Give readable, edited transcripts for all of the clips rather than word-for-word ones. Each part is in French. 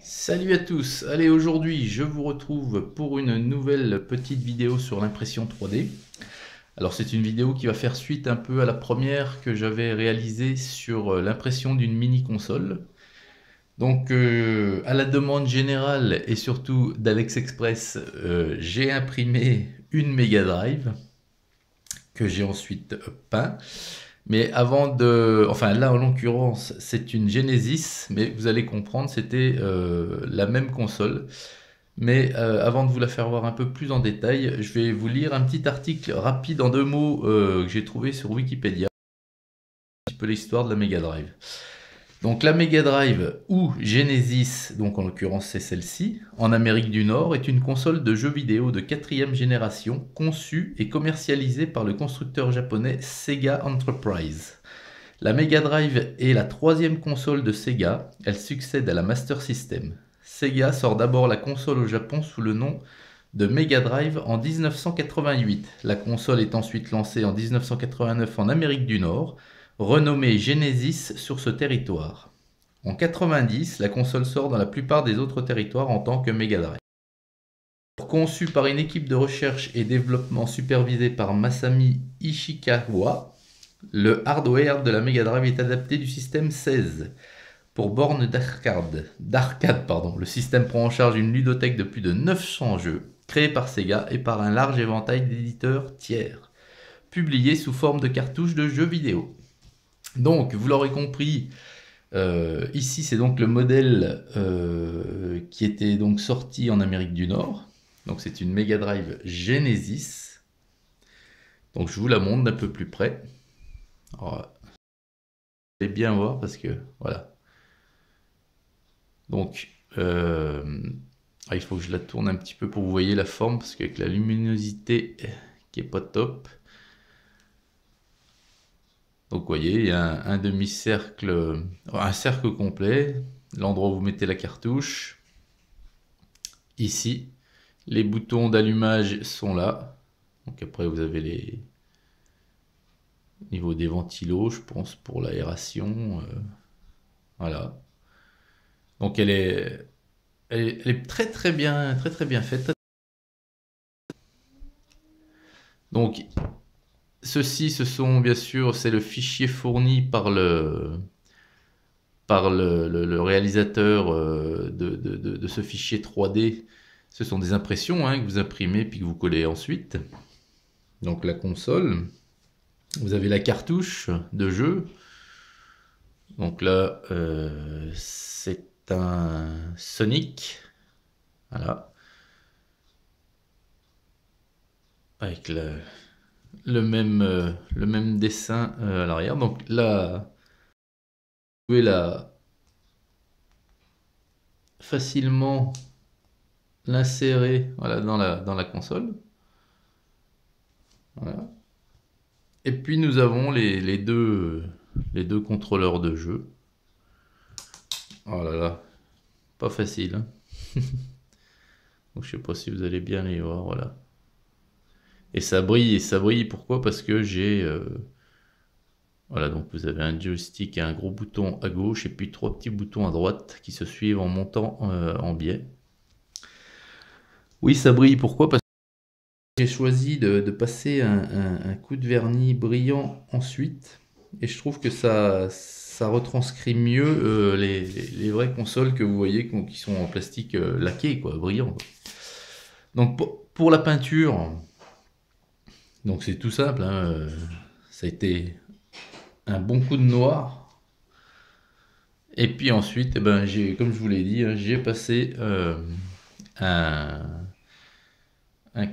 Salut à tous, allez aujourd'hui je vous retrouve pour une nouvelle petite vidéo sur l'impression 3D. Alors c'est une vidéo qui va faire suite un peu à la première que j'avais réalisée sur l'impression d'une mini console. Donc à la demande générale et surtout d'Alex Express, j'ai imprimé une Mega Drive que j'ai ensuite peint. Mais avant de... Enfin là en l'occurrence c'est une Genesis, mais vous allez comprendre c'était la même console. Mais avant de vous la faire voir un peu plus en détail, je vais vous lire un petit article rapide en 2 mots que j'ai trouvé sur Wikipédia. Un petit peu l'histoire de la Mega Drive. Donc la Mega Drive ou Genesis, donc en l'occurrence c'est celle-ci, en Amérique du Nord, est une console de jeux vidéo de 4e génération conçue et commercialisée par le constructeur japonais Sega Enterprise. La Mega Drive est la 3e console de Sega, elle succède à la Master System. Sega sort d'abord la console au Japon sous le nom de Mega Drive en 1988. La console est ensuite lancée en 1989 en Amérique du Nord, renommée Genesis sur ce territoire. En 90, la console sort dans la plupart des autres territoires en tant que Mega Drive. Conçue par une équipe de recherche et développement supervisée par Masami Ishikawa, le hardware de la Mega Drive est adapté du système 16 pour bornes d'arcade. Le système prend en charge une ludothèque de plus de 900 jeux créés par Sega et par un large éventail d'éditeurs tiers, publiés sous forme de cartouches de jeux vidéo. Donc, vous l'aurez compris, ici c'est donc le modèle qui était donc sorti en Amérique du Nord. Donc c'est une Mega Drive Genesis. Donc je vous la montre d'un peu plus près. Alors, vous allez bien voir parce que voilà. Donc il faut que je la tourne un petit peu pour que vous voyez la forme parce qu'avec la luminosité qui est pas top. Donc vous voyez, il y a un demi-cercle, un cercle complet, l'endroit où vous mettez la cartouche. Ici, les boutons d'allumage sont là. Donc après vous avez les niveau des ventilos, je pense, pour l'aération. Voilà. Donc elle est très bien faite. Donc ceci, ce sont bien sûr, c'est le fichier fourni par le réalisateur de ce fichier 3D. Ce sont des impressions que vous imprimez puis que vous collez ensuite. Donc la console, vous avez la cartouche de jeu. Donc là, c'est un Sonic, voilà, avec le même dessin à l'arrière. Donc là, vous pouvez facilement l'insérer, voilà, dans la console. Voilà. Et puis nous avons les deux contrôleurs de jeu. Oh là là, pas facile, hein. Donc je sais pas si vous allez bien les voir, voilà. Et ça brille, pourquoi? Parce que j'ai... voilà, donc vous avez un joystick et un gros bouton à gauche, et puis 3 petits boutons à droite qui se suivent en montant en biais. Oui, ça brille, pourquoi? Parce que j'ai choisi de passer un coup de vernis brillant ensuite, et je trouve que ça retranscrit mieux les vraies consoles que vous voyez qui sont en plastique laqué, quoi, brillant, quoi. Donc pour la peinture... Donc c'est tout simple, hein, ça a été un bon coup de noir. Et puis ensuite, eh ben, comme je vous l'ai dit, hein, j'ai passé un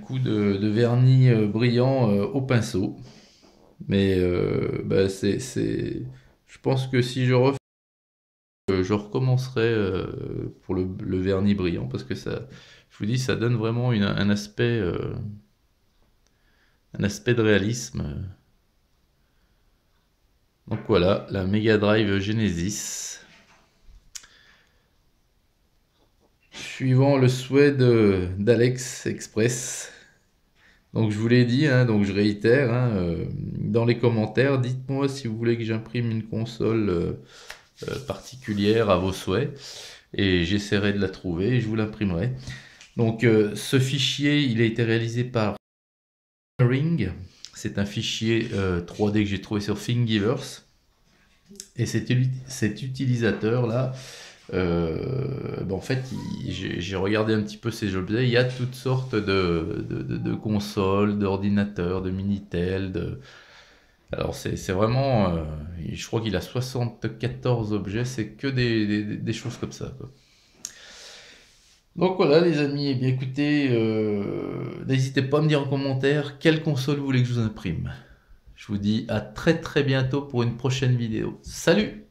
coup de vernis brillant au pinceau. Mais bah, je pense que si je refais, je recommencerai pour le vernis brillant parce que ça, je vous dis, ça donne vraiment un aspect de réalisme. Donc voilà, la Mega Drive Genesis. Suivant le souhait d'Alex Express. Donc je vous l'ai dit, hein, donc je réitère, hein, dans les commentaires, dites-moi si vous voulez que j'imprime une console particulière à vos souhaits. et j'essaierai de la trouver et je vous l'imprimerai. Donc ce fichier, il a été réalisé par Ring. C'est un fichier 3D que j'ai trouvé sur Thingiverse. Et cet utilisateur-là, en fait, j'ai regardé un petit peu ces objets. Il y a toutes sortes de consoles, d'ordinateurs, de Minitel. Alors c'est vraiment, je crois qu'il a 74 objets, c'est que des choses comme ça, quoi. Donc voilà les amis, eh bien écoutez, n'hésitez pas à me dire en commentaire quelle console vous voulez que je vous imprime. Je vous dis à très très bientôt pour une prochaine vidéo. Salut!